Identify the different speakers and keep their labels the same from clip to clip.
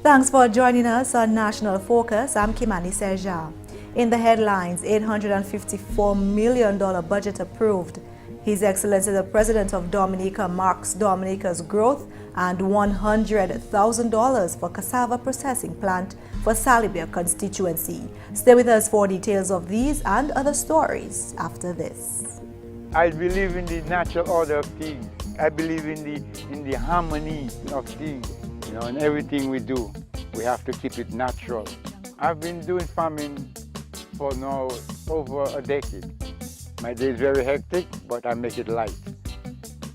Speaker 1: Thanks for joining us on National Focus. I'm Kimani St. In the headlines, $854 million budget approved. His Excellency the President of Dominica marks Dominica's growth and $100,000 for cassava processing plant for Salybia Constituency. Stay with us for details of these and other stories after this.
Speaker 2: I believe in the natural order of things. I believe in the harmony of things. In everything we do, we have to keep it natural. I've been doing farming for now over a decade. My day is very hectic, but I make it light,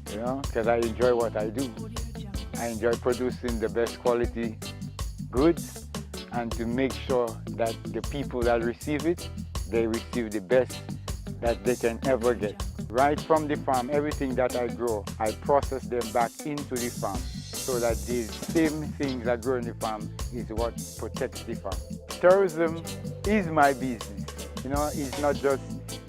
Speaker 2: because I enjoy what I do. I enjoy producing the best quality goods and to make sure that the people that receive it, they receive the best that they can ever get. Right from the farm, everything that I grow, I process them back into the farm so that these same things that grow in the farm is what protects the farm. Tourism is my business. It's not just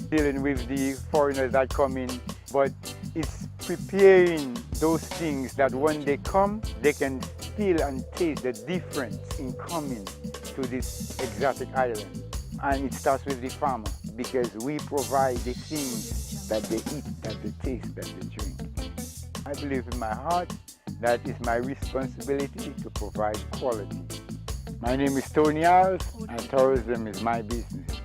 Speaker 2: dealing with the foreigners that come in, but it's preparing those things that when they come, they can feel and taste the difference in coming to this exotic island. And it starts with the farmer, because we provide the things that they eat, that they taste, that they drink. I believe in my heart that it's my responsibility to provide quality. My name is Tony Alves, and tourism is my business.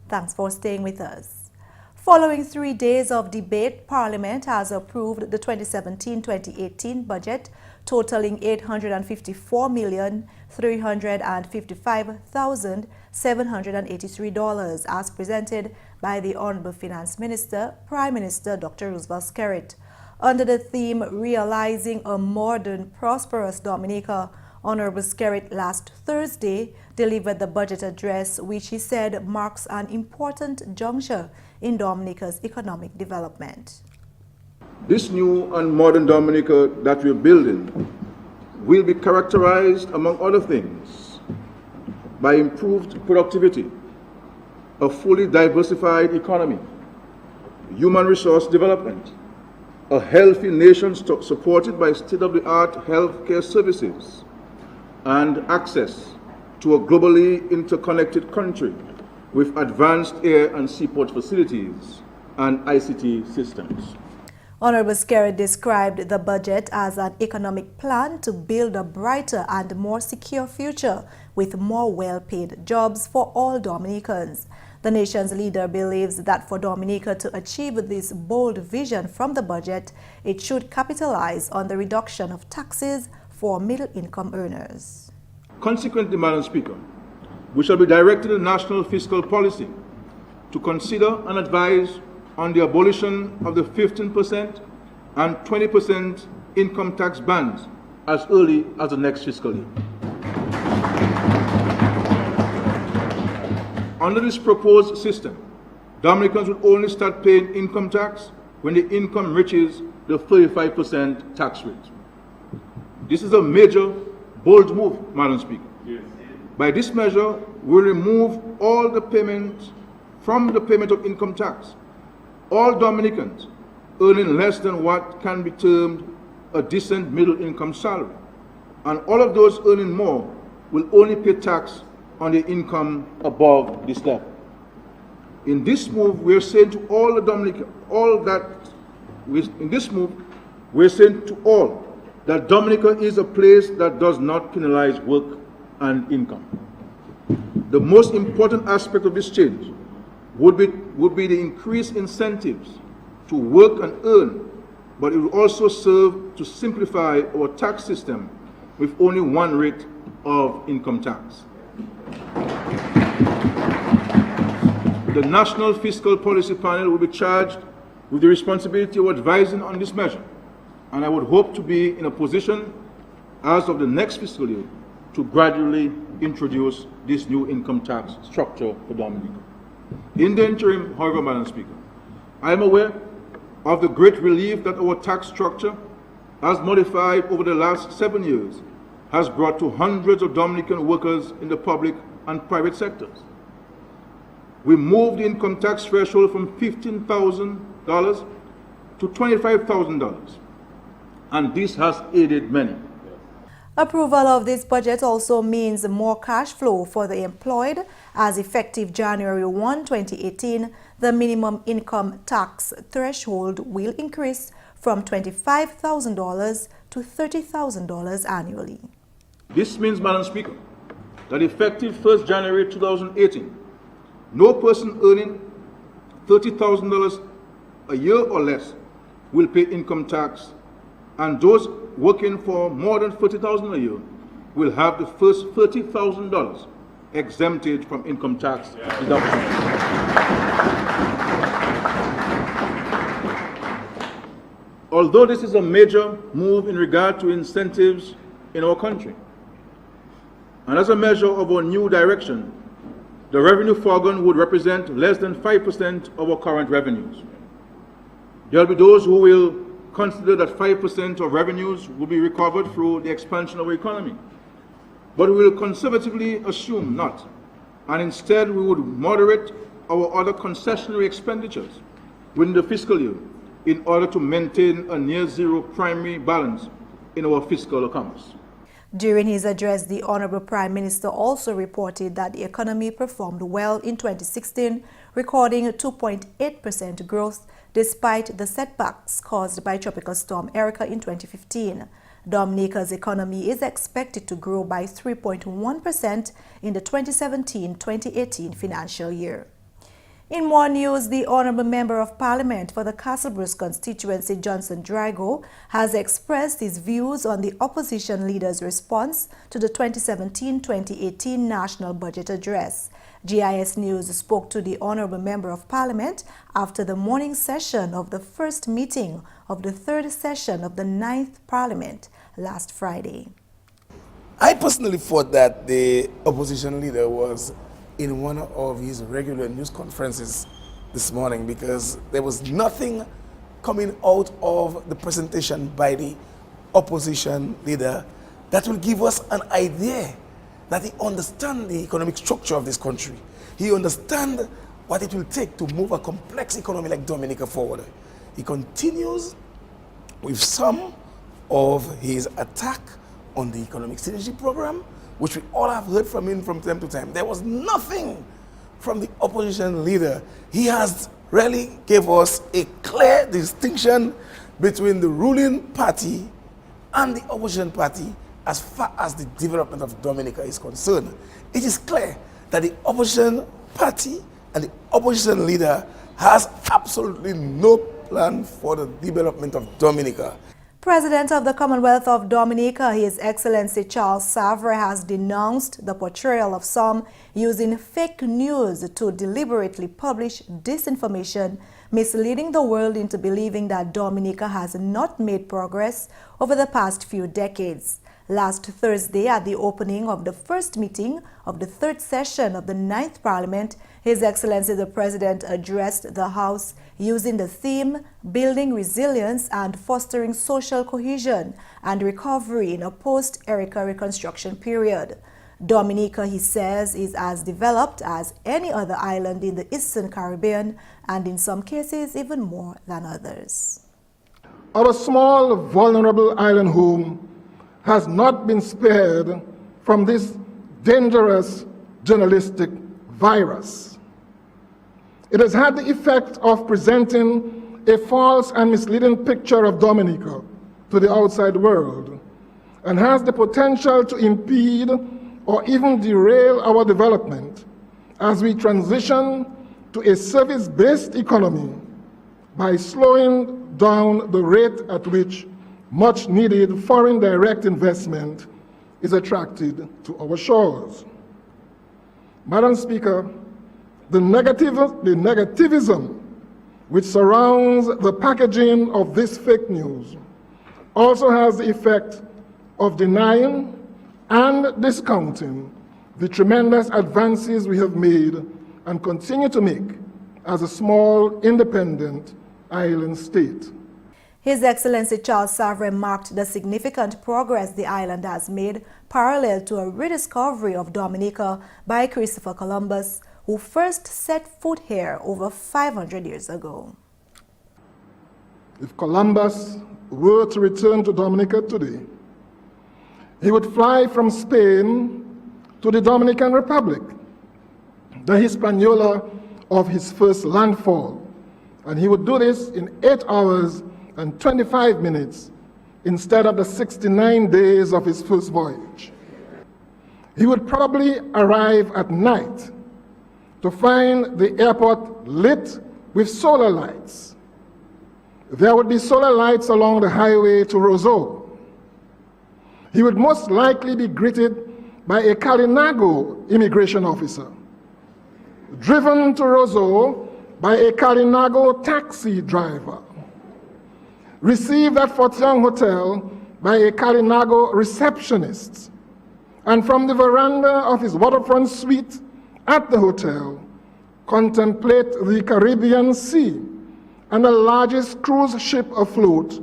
Speaker 1: Thanks for staying with us. Following 3 days of debate, Parliament has approved the 2017-2018 budget totaling $854,355,783 as presented by the Honorable Finance Minister, Prime Minister Dr. Roosevelt Skerrit. Under the theme, Realizing a Modern, Prosperous Dominica, Honorable Skerrit last Thursday delivered the budget address, which he said marks an important juncture in Dominica's economic development.
Speaker 3: This new and modern Dominica that we're building will be characterized, among other things, by improved productivity, a fully diversified economy, human resource development, a healthy nation supported by state-of-the-art healthcare services, and access to a globally interconnected country with advanced air and seaport facilities and ICT systems.
Speaker 1: Honorable Skerrit described the budget as an economic plan to build a brighter and more secure future with more well-paid jobs for all Dominicans. The nation's leader believes that for Dominica to achieve this bold vision from the budget, it should capitalize on the reduction of taxes for middle-income earners.
Speaker 3: Consequently, Madam Speaker, we shall be directing the National Fiscal Policy to consider and advise on the abolition of the 15% and 20% income tax bands as early as the next fiscal year. Under this proposed system, Dominicans will only start paying income tax when the income reaches the 35% tax rate. This is a major, bold move, Madam Speaker. Yes. By this measure, we'll remove all the payments from the payment of income tax. All Dominicans earning less than what can be termed a decent middle-income salary, and all of those earning more will only pay tax on the income above this level. In this move, we're saying to all the Dominicans, we're saying to all that Dominica is a place that does not penalize work and income. The most important aspect of this change would be the increased incentives to work and earn, but it will also serve to simplify our tax system with only one rate of income tax. The National Fiscal Policy Panel will be charged with the responsibility of advising on this measure, and I would hope to be in a position as of the next fiscal year to gradually introduce this new income tax structure for Dominica. In the interim, however, Madam Speaker, I am aware of the great relief that our tax structure, as modified over the last 7 years, has brought to hundreds of Dominican workers in the public and private sectors. We moved the income tax threshold from $15,000 to $25,000 and this has aided many.
Speaker 1: Approval of this budget also means more cash flow for the employed, as effective January 1, 2018, the minimum income tax threshold will increase from $25,000 to $30,000 annually.
Speaker 3: This means, Madam Speaker, that effective 1st January 2018, no person earning $30,000 a year or less will pay income tax, and those working for more than $30,000 a year will have the first $30,000 exempted from income tax deduction. Although this is a major move in regard to incentives in our country, and as a measure of our new direction, the revenue foregone would represent less than 5% of our current revenues. There will be those who will consider that 5% of revenues will be recovered through the expansion of our economy. But we will conservatively assume not, and instead we would moderate our other concessionary expenditures within the fiscal year in order to maintain a near-zero primary balance in our fiscal accounts.
Speaker 1: During his address, the Honorable Prime Minister also reported that the economy performed well in 2016, recording a 2.8% growth despite the setbacks caused by Tropical Storm Erica in 2015. Dominica's economy is expected to grow by 3.1% in the 2017-2018 financial year. In more news, the Honourable Member of Parliament for the Castlebruce Constituency, Johnson Drago, has expressed his views on the opposition leader's response to the 2017-2018 National Budget Address. GIS News spoke to the Honourable Member of Parliament after the morning session of the first meeting of the third session of the 9th Parliament last Friday.
Speaker 4: I personally thought that the opposition leader was in one of his regular news conferences this morning, because there was nothing coming out of the presentation by the opposition leader that will give us an idea that he understands the economic structure of this country. He understands what it will take to move a complex economy like Dominica forward. He continues with some of his attack on the economic synergy program, which we all have heard from him from time to time. There was nothing from the opposition leader. He has really gave us a clear distinction between the ruling party and the opposition party as far as the development of Dominica is concerned. It is clear that the opposition party and the opposition leader has absolutely no plan for the development of Dominica.
Speaker 1: President of the Commonwealth of Dominica, His Excellency Charles Savre, has denounced the portrayal of some using fake news to deliberately publish disinformation, misleading the world into believing that Dominica has not made progress over the past few decades. Last Thursday, at the opening of the first meeting of the third session of the 9th Parliament, His Excellency the President addressed the House using the theme Building Resilience and Fostering Social Cohesion and Recovery in a Post-Erica Reconstruction Period. Dominica, he says, is as developed as any other island in the Eastern Caribbean, and in some cases even more than others.
Speaker 5: Our small, vulnerable island home has not been spared from this dangerous journalistic virus. It has had the effect of presenting a false and misleading picture of Dominica to the outside world, and has the potential to impede or even derail our development as we transition to a service-based economy by slowing down the rate at which much needed foreign direct investment is attracted to our shores. Madam Speaker, the negativism which surrounds the packaging of this fake news also has the effect of denying and discounting the tremendous advances we have made and continue to make as a small, independent island state.
Speaker 1: His Excellency Charles Savre marked the significant progress the island has made parallel to a rediscovery of Dominica by Christopher Columbus, who first set foot here over 500 years ago.
Speaker 5: If Columbus were to return to Dominica today, he would fly from Spain to the Dominican Republic, the Hispaniola of his first landfall, and he would do this in 8 hours and 25 minutes instead of the 69 days of his first voyage. He would probably arrive at night to find the airport lit with solar lights. There would be solar lights along the highway to Roseau. He would most likely be greeted by a Kalinago immigration officer, driven to Roseau by a Kalinago taxi driver, received at Fort Young Hotel by a Kalinago receptionist, and from the veranda of his waterfront suite at the hotel, contemplate the Caribbean Sea and the largest cruise ship afloat,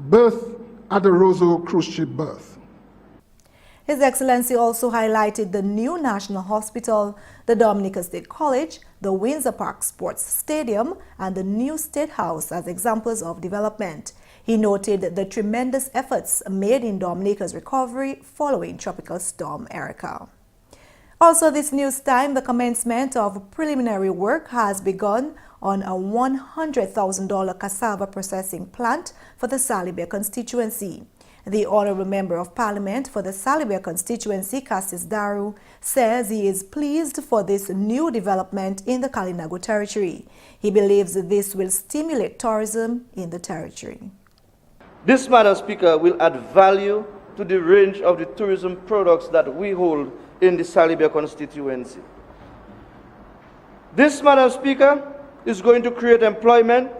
Speaker 5: berthed at the Roseau cruise ship berth.
Speaker 1: His Excellency also highlighted the new National Hospital, the Dominica State College, the Windsor Park Sports Stadium, and the new State House as examples of development. He noted the tremendous efforts made in Dominica's recovery following Tropical Storm Erica. Also this news time, the commencement of preliminary work has begun on a $100,000 cassava processing plant for the Salybia Constituency. The Honourable Member of Parliament for the Salybia Constituency, Cassis Daru, says he is pleased for this new development in the Kalinago territory. He believes this will stimulate tourism in the territory.
Speaker 6: This, Madam Speaker, will add value to the range of the tourism products that we hold in the Salybia constituency. This, Madam Speaker, is going to create employment,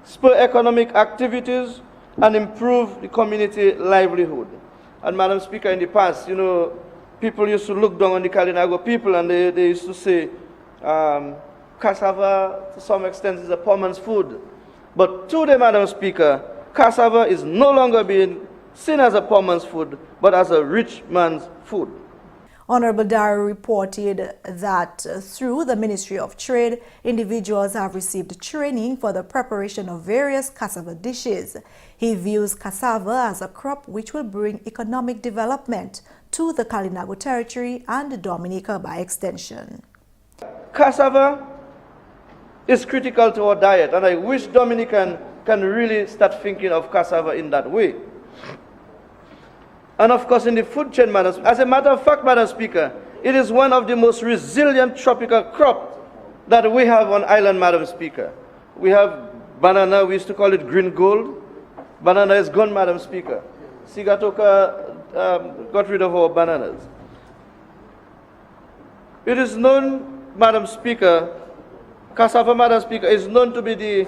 Speaker 6: spur economic activities, and improve the community livelihood. And Madam Speaker, in the past, people used to look down on the Kalinago people, and they used to say cassava, to some extent, is a poor man's food. But today, Madam Speaker, cassava is no longer being seen as a poor man's food, but as a rich man's food.
Speaker 1: Honorable Daru reported that through the Ministry of Trade, individuals have received training for the preparation of various cassava dishes. He views cassava as a crop which will bring economic development to the Kalinago territory and Dominica by extension.
Speaker 6: Cassava is critical to our diet, and I wish Dominican can really start thinking of cassava in that way. And of course, in the food chain, as a matter of fact, Madam Speaker, it is one of the most resilient tropical crops that we have on island, Madam Speaker. We have banana, we used to call it green gold. Banana is gone, Madam Speaker. Sigatoka got rid of our bananas. It is known, Madam Speaker, cassava, Madam Speaker, is known to be the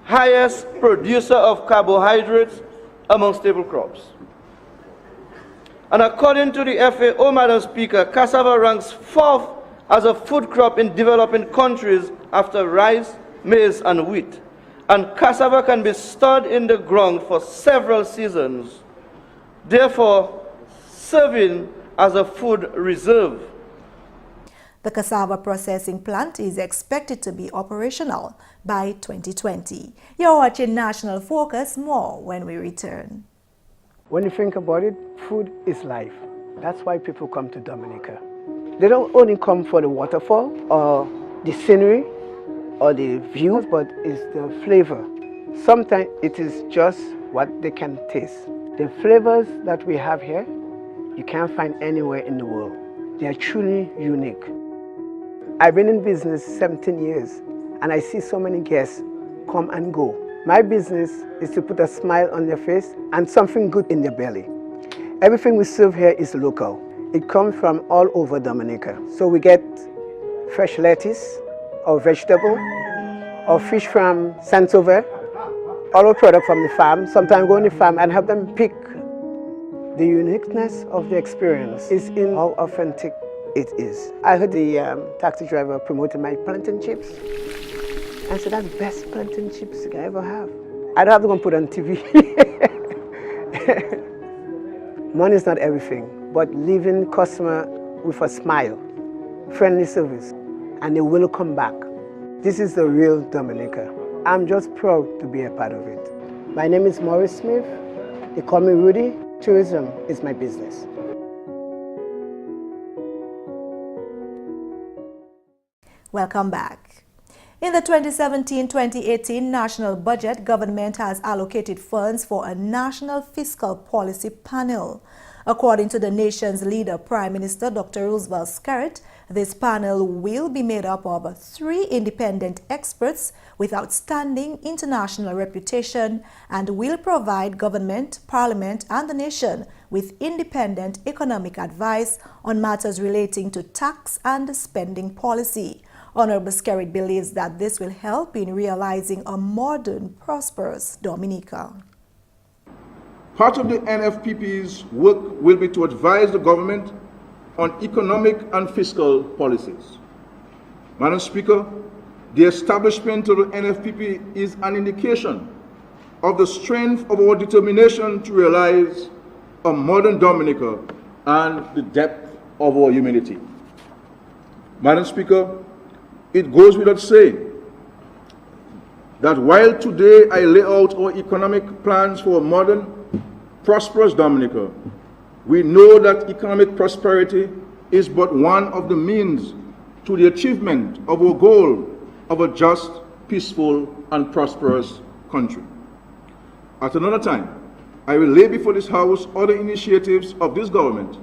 Speaker 6: highest producer of carbohydrates among staple crops. And according to the FAO, Madam Speaker, cassava ranks 4th as a food crop in developing countries after rice, maize, and wheat. And cassava can be stored in the ground for several seasons, therefore serving as a food reserve.
Speaker 1: The cassava processing plant is expected to be operational by 2020. You're watching National Focus. More when we return.
Speaker 7: When you think about it, food is life. That's why people come to Dominica. They don't only come for the waterfall or the scenery or the views, but it's the flavor. Sometimes it is just what they can taste. The flavors that we have here, you can't find anywhere in the world. They are truly unique. I've been in business 17 years, and I see so many guests come and go. My business is to put a smile on their face and something good in their belly. Everything we serve here is local. It comes from all over Dominica. So we get fresh lettuce, or vegetable, or fish from Saint-Sauveur, all our product from the farm. Sometimes go on the farm and have them pick. The uniqueness of the experience is in how authentic it is. I heard the taxi driver promoting my plantain chips. I said, that's the best plantain chips you can ever have. I don't have to go and put on TV. Money is not everything, but leaving customer with a smile, friendly service, and they will come back. This is the real Dominica. I'm just proud to be a part of it. My name is Maurice Smith. They call me Rudy. Tourism is my business.
Speaker 1: Welcome back. In the 2017-2018 national budget, government has allocated funds for a national fiscal policy panel. According to the nation's leader, Prime Minister Dr. Roosevelt Skerrit, this panel will be made up of 3 independent experts with outstanding international reputation and will provide government, parliament, and the nation with independent economic advice on matters relating to tax and spending policy. Honorable Skerrit believes that this will help in realizing a modern, prosperous Dominica.
Speaker 3: Part of the NFPP's work will be to advise the government on economic and fiscal policies. Madam Speaker, the establishment of the NFPP is an indication of the strength of our determination to realize a modern Dominica and the depth of our humanity. Madam Speaker, it goes without saying that while today I lay out our economic plans for a modern, prosperous Dominica, we know that economic prosperity is but one of the means to the achievement of our goal of a just, peaceful, and prosperous country. At another time, I will lay before this House other initiatives of this government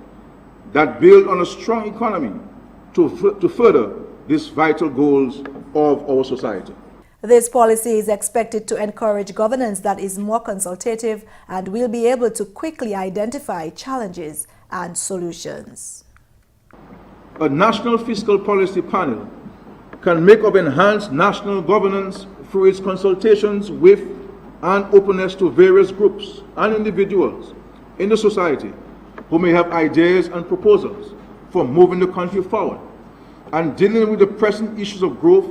Speaker 3: that build on a strong economy to further these vital goals of our society.
Speaker 1: This policy is expected to encourage governance that is more consultative and will be able to quickly identify challenges and solutions.
Speaker 3: A national fiscal policy panel can make up enhanced national governance through its consultations with and openness to various groups and individuals in the society who may have ideas and proposals for moving the country forward and dealing with the pressing issues of growth,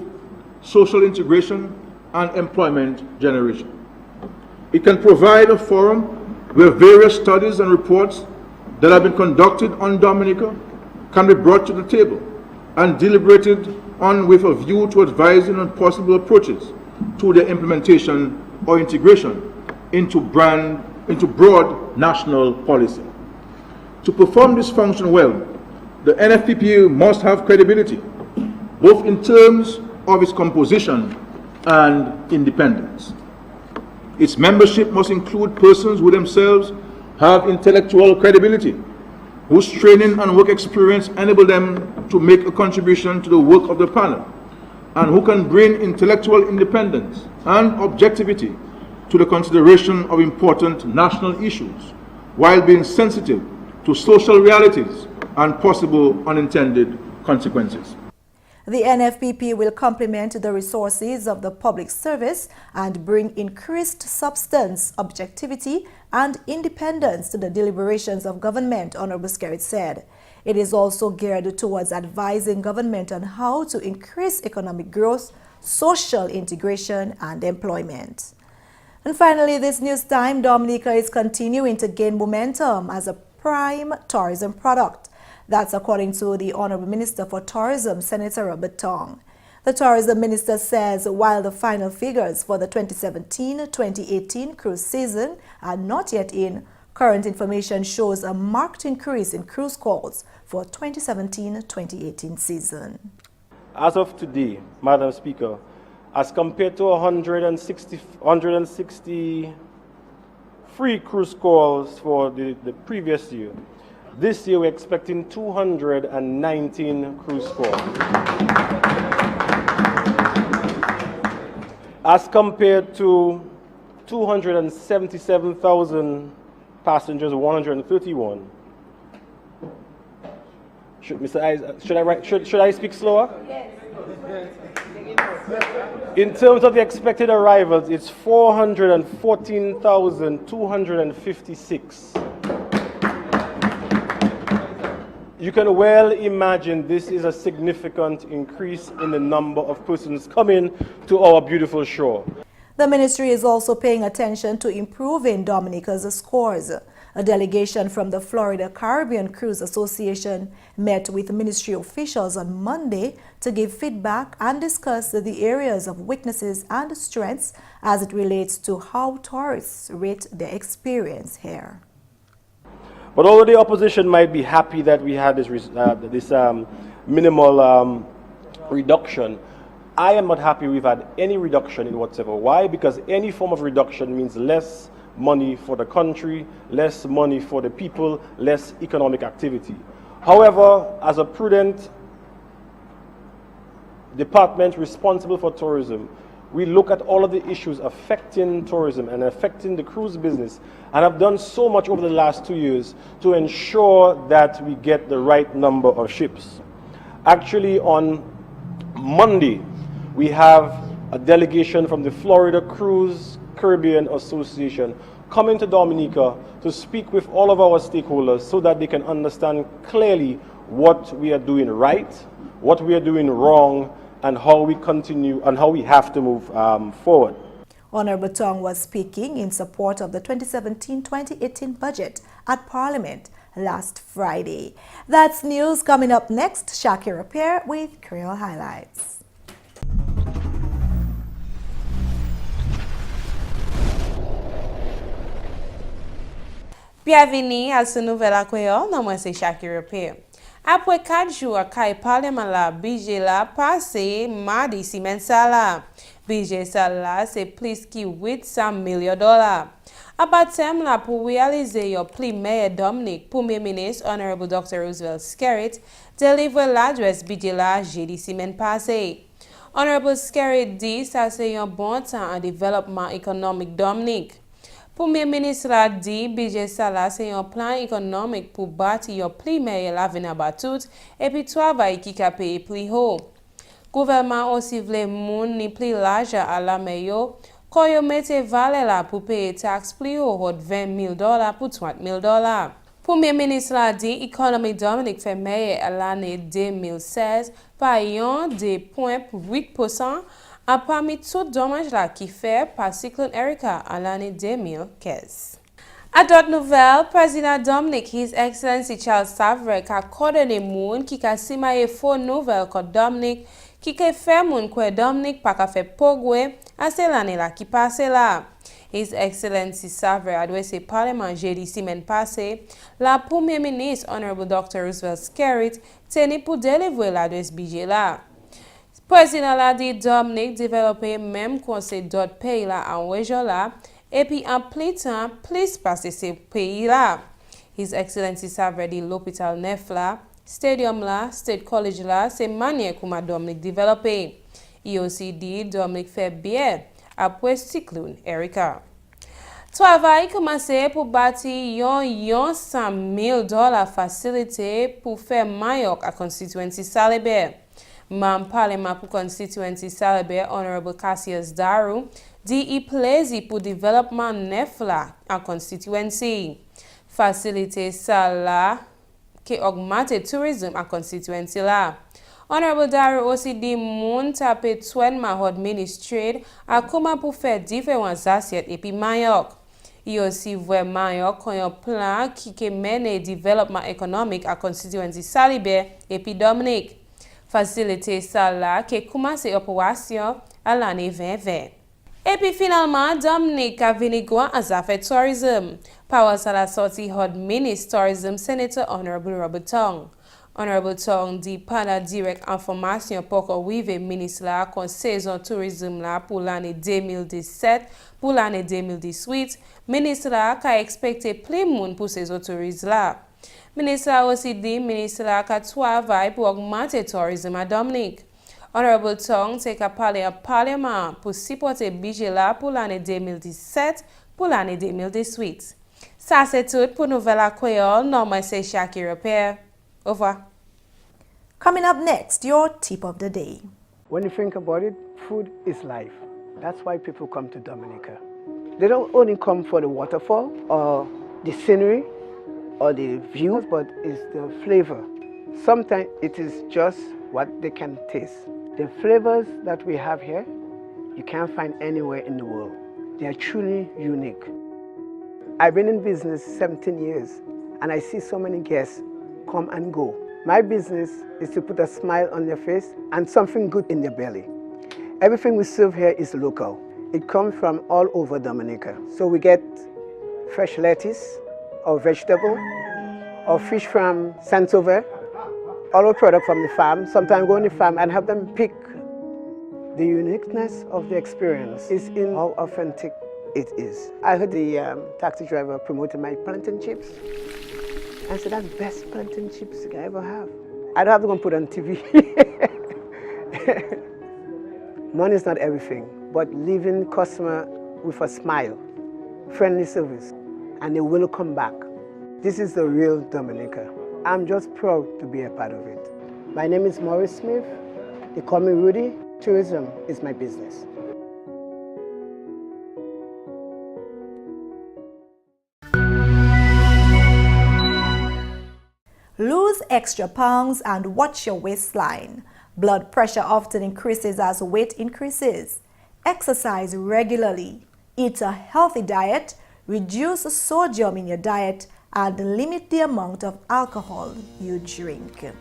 Speaker 3: social integration, and employment generation. It can provide a forum where various studies and reports that have been conducted on Dominica can be brought to the table and deliberated on with a view to advising on possible approaches to their implementation or integration into broad national policy. To perform this function well, the NFPP must have credibility, both in terms of its composition and independence. Its membership must include persons who themselves have intellectual credibility, whose training and work experience enable them to make a contribution to the work of the panel, and who can bring intellectual independence and objectivity to the consideration of important national issues, while being sensitive to social realities and possible unintended consequences.
Speaker 1: The NFPP will complement the resources of the public service and bring increased substance, objectivity, and independence to the deliberations of government, Honorable Skerrit said. It is also geared towards advising government on how to increase economic growth, social integration, and employment. And finally, this news time, Dominica is continuing to gain momentum as a prime tourism product. That's according to the Honorable Minister for Tourism, Senator Robert Tong. The Tourism Minister says while the final figures for the 2017-2018 cruise season are not yet in, current information shows a marked increase in cruise calls for 2017-2018 season.
Speaker 8: As of today, Madam Speaker, as compared to 160 free cruise calls for the previous year, this year we're expecting 219 cruise calls. As compared to 277,000 passengers, 131. Should I speak slower? Yes. In terms of the expected arrivals, it's 414,256. You can well imagine this is a significant increase in the number of persons coming to our beautiful shore.
Speaker 1: The ministry is also paying attention to improving Dominica's scores. A delegation from the Florida Caribbean Cruise Association met with ministry officials on Monday to give feedback and discuss the areas of weaknesses and strengths as it relates to how tourists rate their experience here.
Speaker 8: But although the opposition might be happy that we had this minimal reduction, I am not happy we've had any reduction in whatsoever. Why? Because any form of reduction means less money for the country, less money for the people, less economic activity. However, as a prudent department responsible for tourism, we look at all of the issues affecting tourism and affecting the cruise business, and have done so much over the last 2 years to ensure that we get the right number of ships. Actually, on Monday, we have a delegation from the Florida Caribbean Association coming to Dominica to speak with all of our stakeholders so that they can understand clearly what we are doing right, what we are doing wrong, and how we continue and how we have to move forward.
Speaker 1: Honorable Tong was speaking in support of the 2017-2018 budget at Parliament last Friday. That's news. Coming up next, Shaakira Pierre with Creole Highlights.
Speaker 9: Bienvenue à ce nouvel accueil. Non, moi c'est Shaakira Pierre. Après 4 jours, le Parlement la budget la passé mardi semaine ça budget ça là c'est plus que $800 millions. À partir là pour réaliser le plus meilleur Dominique, Premier ministre Honorable Dr. Roosevelt Skerrit délivre l'adresse budget là jeudi semaine passée. Honorable Skerrit dit ça c'est un bon temps en développement économique Dominique. Premier ministre a dit budget ça là c'est un plan économique pour bâtir plus meilleur l'avenir tout et puis travail qui a payé plus haut. Gouvernement aussi voulait moun ni plus l'argent à la meilleure quand yo mette valeur là pour payer taxe plus haut de $20,000 pour $20,000. Premier ministre a dit économie Dominique fait meilleur à l'année 2016 par 1,8%. A parmi tout dommage là qui fait par cyclone Erika à l'année 2015. À d'autres nouvelles, président Dominique, His Excellency Charles Savre, a coordonné moun qui a simaye faux nouvelles que Dominique, qui a fait moun que Dominique pas fait progrès à cette année là qui passe là. His Excellency Savre a adressé Parlement jeudi semaine passée. La Premier ministre Honorable Dr. Roosevelt Skerrit tenait pour délivrer l'adresse budget là. Président l'a dit Dominique développer même conseil d'autres pays là en région là et puis en plus temps plus passer ces pays là. His Excellency Savre dit l'hôpital neuf là, stadium là, state college là, c'est manière comment Dominique développer. Il aussi dit Dominique fait bien après cyclone Erika. Travail commencé pour bâtir $100,000 facilité pour faire Mayotte à constituency Salybia. Membre Parlement pour constituency Salybia, Honorable Cassius Daru, dit il plaisir pour développement neuf là en constituency. Faciliter ça là qui augmente le tourisme en constituency là. Honorable Daru aussi dit moun tape soignement administré à comment pour faire différentes assiettes et puis Mayotte. Il aussi voit Mayotte comme un plan qui mène le développement économique à constituency Salybia et puis Dominique. Faciliter ça là qui commence l'opération à l'année 2020. Et puis finalement, Dominique a venu en affaires tourisme. Par ça la sortie hot ministre tourism Senator Honorable Robert Tong. Honorable Tong dit pendant direct information pour que vive ministre là con saison tourisme là pour l'année 2017 pour l'année 2018. Ministre là a expecté plus monde pour saison tourisme là. Ministre a aussi dit ministre a travaille pour augmenter le tourisme à Dominique. Honorable Tong s'est parlé au Parlement pour supporter le budget là pour l'année 2017 pour l'année 2018. Ça c'est tout pour Nouvelle Creole. Non, moi c'est Shaakira Pierre. Au revoir.
Speaker 1: Coming up next, your tip of the day.
Speaker 7: When you think about it, food is life. That's why people come to Dominica. They don't only come for the waterfall or the scenery or the views, but it's the flavor. Sometimes it is just what they can taste. The flavors that we have here you can't find anywhere in the world. They are truly unique. I've been in business 17 years and I see so many guests come and go. My business is to put a smile on their face and something good in their belly. Everything we serve here is local. It comes from all over Dominica. So we get fresh lettuce or vegetable or fish from Saint-Sauveur, all our product from the farm. Sometimes go on the farm and have them pick. The uniqueness of the experience is in how authentic it is. I heard the taxi driver promoting my plantain chips. I said, that's the best plantain chips I ever have. I don't have to go and put it on TV. Money is not everything, but leaving customer with a smile, friendly service, and they will come back. This is the real Dominica. I'm just proud to be a part of it. My name is Maurice Smith. They call me Rudy. Tourism is my business.
Speaker 1: Lose extra pounds and watch your waistline. Blood pressure often increases as weight increases. Exercise regularly. Eat a healthy diet. Reduce sodium in your diet and limit the amount of alcohol you drink.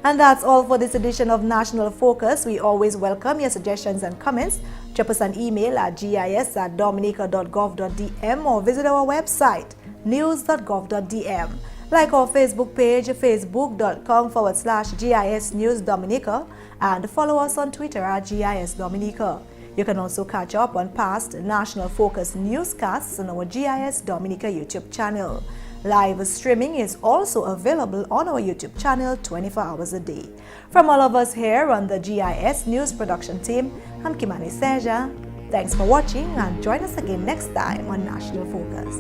Speaker 1: And that's all for this edition of National Focus. We always welcome your suggestions and comments. Drop us an email at gis@dominica.gov.dm or visit our website, news.gov.dm. Like our Facebook page, facebook.com/GIS News Dominica, and follow us on Twitter at GIS Dominica. You can also catch up on past National Focus newscasts on our GIS Dominica YouTube channel. Live streaming is also available on our YouTube channel 24 hours a day. From all of us here on the GIS News production team, I'm Kimani St. Thanks for watching and join us again next time on National Focus.